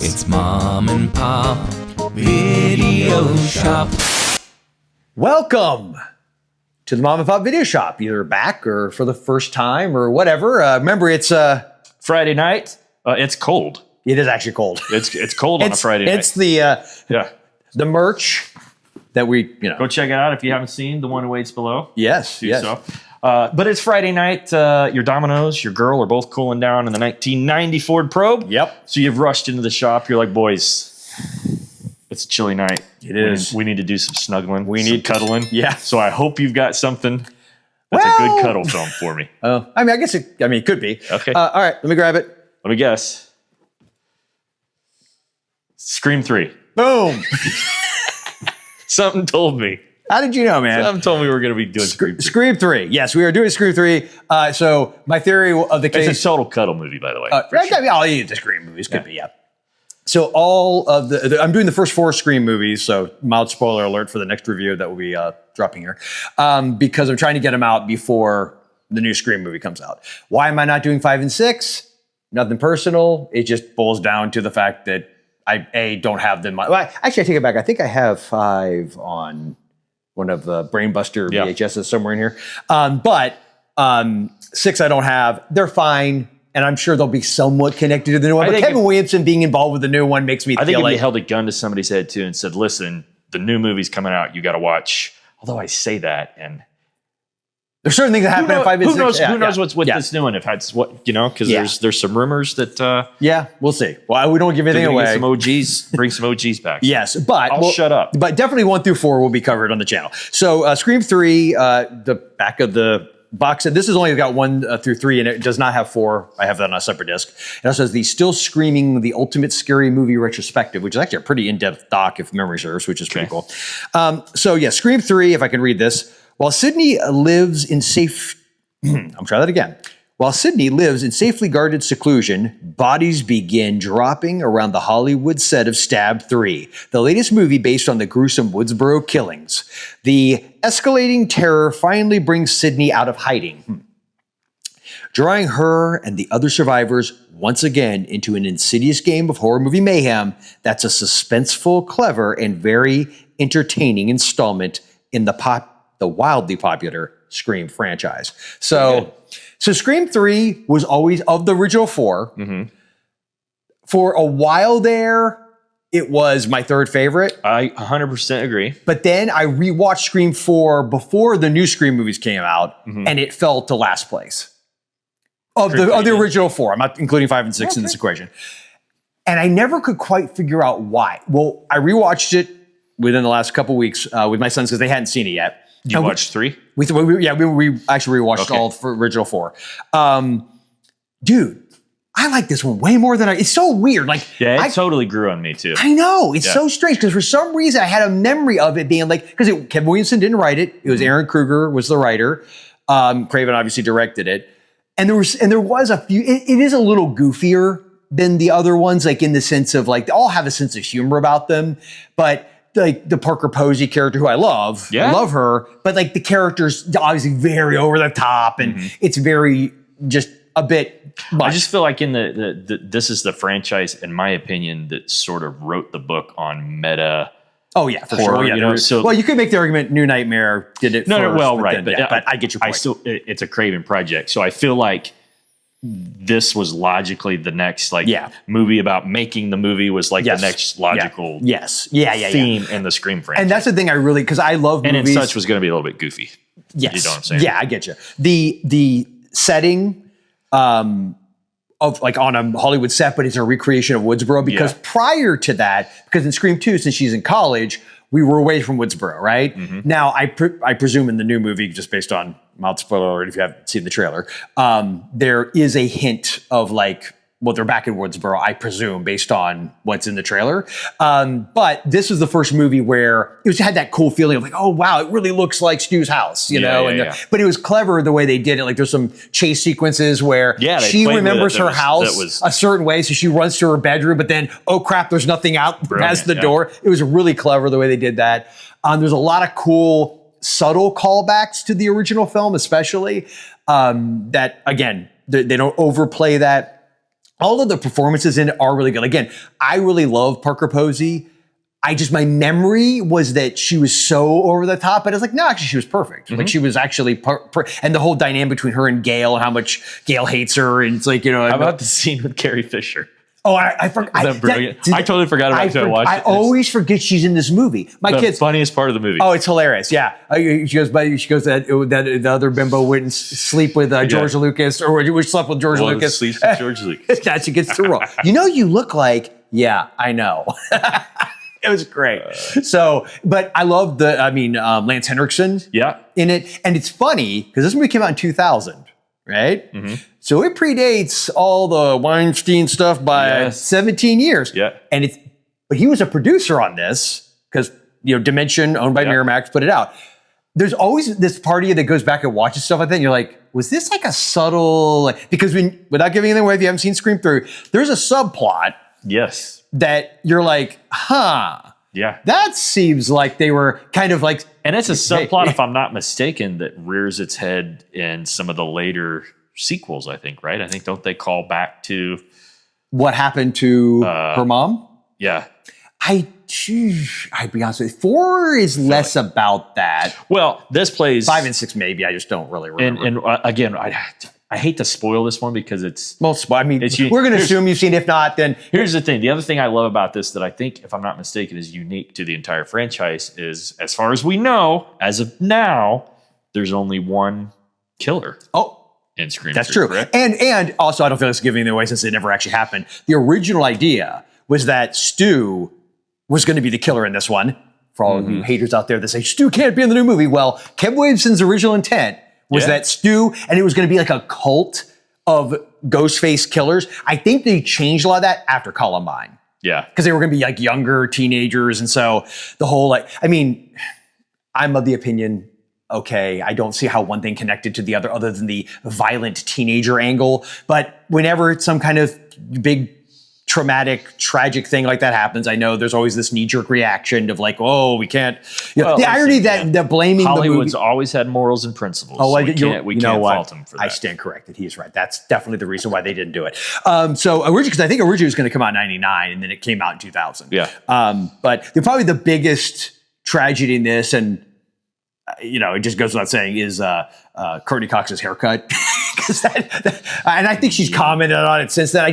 It's Mom and Pop Video Shop. Welcome to the Mom and Pop Video Shop, either back or for the first time or whatever. Remember, it's Friday night. It's cold. It is actually cold. It's cold on a Friday night. It's the merch that we Go check it out if you haven't seen the one who waits below. Yes. So. But it's Friday night. Your Domino's, your girl are both cooling down in the 1990 Ford Probe. Yep. So you've rushed into the shop. You're like, boys, it's a chilly night. It is. We need to do some snuggling. We some need cuddling. Yeah. So I hope you've got something that's a good cuddle film for me. I guess it could be. Okay. All right, let me grab it. Let me guess. Scream 3. Boom. Something told me. How did you know, man? Something told me we were going to be doing Scream 3. Scream 3. Yes, we are doing Scream 3. So my theory of the case... It's a total cuddle movie, by the way. All the Scream movies could be, yeah. So all of I'm doing the first 4 Scream movies, so mild spoiler alert for the next review that will be dropping here, because I'm trying to get them out before the new Scream movie comes out. Why am I not doing 5 and 6? Nothing personal. It just boils down to the fact that I don't have them. Well, actually, I take it back. I think I have 5 on one of the Brainbuster VHSs somewhere in here. But 6 I don't have. They're fine. And I'm sure they'll be somewhat connected to the new one. But Kevin Williamson being involved with the new one makes me feel like... I think if you held a gun to somebody's head, too, and said, listen, the new movie's coming out, you got to watch. Although I say that, and... There's certain things that happen in 5 and 6. Who knows what's with this new one? If it's what, because there's some rumors that... yeah, we'll see. Well, we don't give anything away. Bring some OGs back. Yes, but... I'll shut up. But definitely 1 through 4 will be covered on the channel. So Scream 3, the back of the box set, this has only got 1 through 3, and it does not have 4. I have that on a separate disc. It also has the Still Screaming, the Ultimate Scary Movie Retrospective, which is actually a pretty in-depth doc, if memory serves, which is pretty cool. So yeah, Scream 3, if I can read this. While Sydney lives in While Sydney lives in safely guarded seclusion, bodies begin dropping around the Hollywood set of Stab 3, the latest movie based on the gruesome Woodsboro killings. The escalating terror finally brings Sydney out of hiding, drawing her and the other survivors once again into an insidious game of horror movie mayhem that's a suspenseful, clever, and very entertaining installment in the wildly popular Scream franchise. So Scream 3 was always, of the original 4, for a while there, it was my 3rd favorite. I 100% agree. But then I rewatched Scream 4 before the new Scream movies came out, and it fell to last place. Of the original 4. I'm not including 5 and 6 in this equation. And I never could quite figure out why. Well, I rewatched it within the last couple weeks with my sons because they hadn't seen it yet. You watched 3? We actually rewatched all for original 4. Dude, I like this one way more than it's so weird. It totally grew on me too. I know. It's so strange because for some reason I had a memory of it being because Kevin Williamson didn't write it. It was Aaron Kruger was the writer. Craven obviously directed it. And there was a few, it is a little goofier than the other ones, in the sense of they all have a sense of humor about them. But the Parker Posey character, who I love, I love her, but the character's obviously very over the top, and it's very just a bit much. I just feel like this is the franchise, in my opinion, that sort of wrote the book on meta. Oh yeah, for horror, sure. Yeah, you could make the argument New Nightmare did it. But I get your point. It's a Craven project, so I feel like this was logically the next movie about making the movie was the next logical theme in the Scream franchise. And that's the thing I really, because I love movies. And in such was going to be a little bit goofy. Yes. You know what I'm saying? Yeah, I get you. The setting of on a Hollywood set, but it's a recreation of Woodsboro because prior to that, because in Scream 2, since she's in college, we were away from Woodsboro, right? Now, I presume in the new movie, just based on mild spoiler alert if you haven't seen the trailer, there is a hint of they're back in Woodsboro, I presume, based on what's in the trailer. But this was the first movie where it had that cool feeling of oh, wow, it really looks like Stu's house, you know? But it was clever the way they did it. There's some chase sequences where she remembers her house a certain way, so she runs to her bedroom, but then, oh crap, there's nothing out past the door. It was really clever the way they did that. There's a lot of cool, subtle callbacks to the original film, especially, that, again, they don't overplay that. all of the performances in it are really good. Again, I really love Parker Posey. My memory was that she was so over the top, but I was like, no, actually, she was perfect. Like, she was actually, and the whole dynamic between her and Gail, and how much Gail hates her, and it's like, you know. How about the scene with Carrie Fisher? Oh, I forgot. I totally forgot about it until I watched it. I always forget she's in this movie. The funniest part of the movie. Oh, it's hilarious. Yeah. She goes that the other bimbo wouldn't sleep with George Lucas, or we slept with George Lucas. Sleeps with George Lucas. Yeah, she gets the role. You know, you look like, yeah, I know. It was great. But I love Lance Henriksen in it. And it's funny because this movie came out in 2000, right? Mm-hmm. So it predates all the Weinstein stuff by 17 years. Yeah. But he was a producer on this because, Dimension, owned by Miramax, put it out. There's always this part of you that goes back and watches stuff like that, and you're like, was this like a subtle, because without giving anything away, if you haven't seen Scream 3, there's a subplot. Yes. That you're like, huh. Yeah. That seems like they were kind of like. And it's a subplot, if I'm not mistaken, that rears its head in some of the later sequels, I think, right? I think, don't they call back to what happened to her mom? Yeah. I'd be honest with you, 4 is less about that. Well, this plays 5 and 6 maybe. I just don't really remember. And again, I hate to spoil this one because it's... Well, we're going to assume you've seen it. If not, then... Here's the thing. The other thing I love about this that I think, if I'm not mistaken, is unique to the entire franchise is, as far as we know, as of now, there's only one killer. Oh. In Scream 3, that's true. Correct? And also, I don't feel like it's giving it away since it never actually happened. The original idea was that Stu was going to be the killer in this one. For all of you haters out there that say, Stu can't be in the new movie. Well, Kevin Williamson's original intent was that Stu, and it was going to be like a cult of Ghostface killers. I think they changed a lot of that after Columbine. Yeah. Because they were going to be like younger teenagers. And so the whole, I'm of the opinion, okay, I don't see how one thing connected to the other than the violent teenager angle. But whenever it's some kind of big traumatic, tragic thing like that happens, I know there's always this knee-jerk reaction of like, oh, we can't. The irony that blaming Hollywood's the movie, always had morals and principles. Oh, we can't fault them for that. I stand corrected. He's right. That's definitely the reason why they didn't do it. So originally, because I think originally it was going to come out in 99, and then it came out in 2000. Yeah. But probably the biggest tragedy in this, and it just goes without saying, is Courtney Cox's haircut. And I think she's commented on it since then.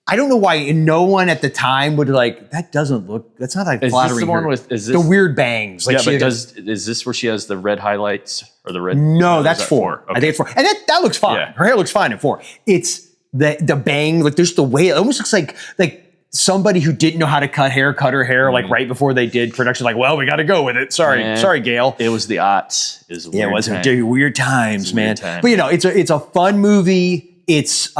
I don't know why no one at the time would that doesn't look, that's not like flattering. Is this the one with, the weird bangs? Is this where she has the red highlights or the red? No, that's 4. Okay. I think it's 4. And that looks fine. Yeah. Her hair looks fine in 4. It's the bang, there's the way, it almost looks like somebody who didn't know how to cut her hair right before they did production, well, we got to go with it. Sorry, Gail. It was the aughts. It was weird times, man. But it's a fun movie. It's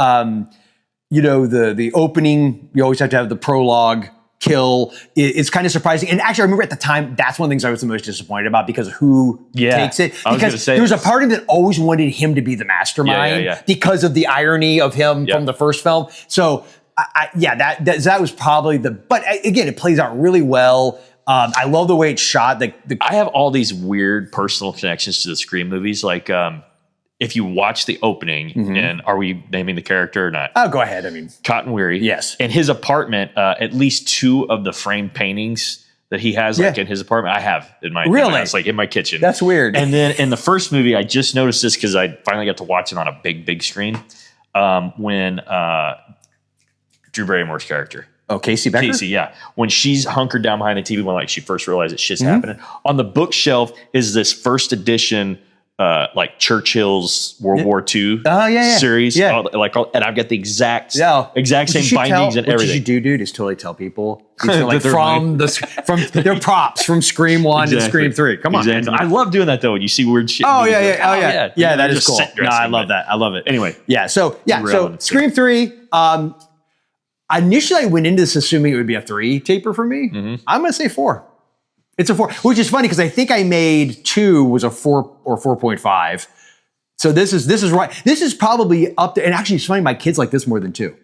the opening, you always have to have the prologue kill. It's kind of surprising. And actually, I remember at the time, that's one of the things I was the most disappointed about because of who takes it. Because there was a part of it that always wanted him to be the mastermind because of the irony of him from the first film. So, that was probably but again, it plays out really well. I love the way it's shot. I have all these weird personal connections to the Scream movies. If you watch the opening, and are we naming the character or not? Oh, go ahead. Cotton Weary. Yes. In his apartment, at least 2 of the framed paintings that he has in his apartment, I have in my house, in my kitchen. That's weird. And then in the first movie, I just noticed this because I finally got to watch it on a big screen when Drew Barrymore's character. Oh, Casey Becker? Casey, yeah. When she's hunkered down behind the TV when she first realized that shit's happening. On the bookshelf is this first edition Churchill's World War II series. Yeah. And I've got the exact same bindings and everything. What you do, dude, is totally tell people from their props from Scream 1 to Scream 3. Come on. Exactly. I love doing that though when you see weird shit. Oh yeah. Yeah, that is cool. No, I love that. I love it. Anyway. So Scream 3, initially I went into this assuming it would be a 3 taper for me. I'm going to say 4. It's a 4, which is funny because I think I made 2 was a 4 or 4.5. So this is right. This is probably up there. And actually, it's funny. My kids like this more than 2.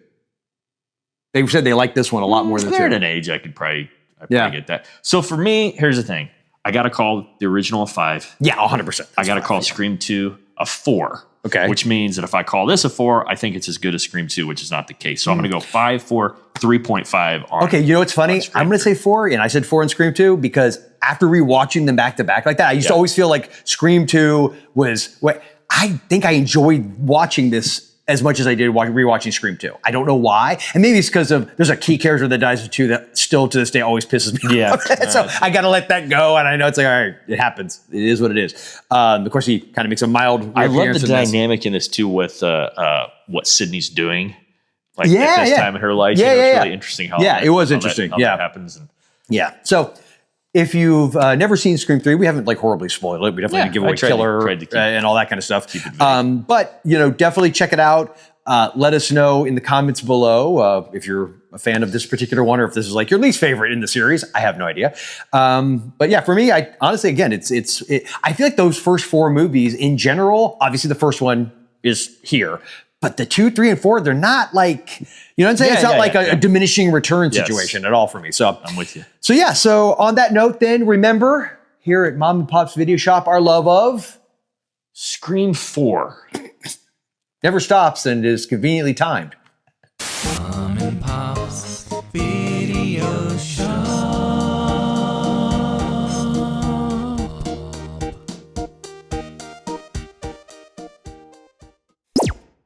They said they like this one a lot more than 2. They're at an age I could probably get that. So for me, here's the thing. I got to call the original a 5. Yeah, 100%. I got to call Scream 2 a 4. Okay. Which means that if I call this a 4, I think it's as good as Scream 2, which is not the case. So I'm going to go 5, 4, 3.5 on. Okay, you know what's funny? I'm going to say 4, and I said 4 in Scream 2 because after rewatching them back to back like that, I used to always feel like Scream 2 was. I think I enjoyed watching this as much as I did rewatching Scream 2. I don't know why. And maybe it's because there's a key character that dies in 2 that still to this day always pisses me off. So I got to let that go. And I know it's like, all right, it happens. It is what it is. Of course, he kind of makes a mild I love the dynamic in this too with what Sydney's doing. Like at this time in her life. Yeah, it's really interesting how it was interesting. How that happens. Yeah. So if you've never seen Scream 3, we haven't like horribly spoiled it. We definitely didn't give away killer and all that kind of stuff. But definitely check it out. Let us know in the comments below if you're a fan of this particular one or if this is like your least favorite in the series. I have no idea. But yeah, for me, I honestly, again, I feel like those first 4 movies in general, obviously the first one is here. But the 2, 3, and 4, they're not like, you know what I'm saying? It's not like a diminishing return situation at all for me. So I'm with you. So yeah, so on that note then, remember, here at Mom and Pop's Video Shop, our love of Scream 4 never stops and is conveniently timed. Mom and Pop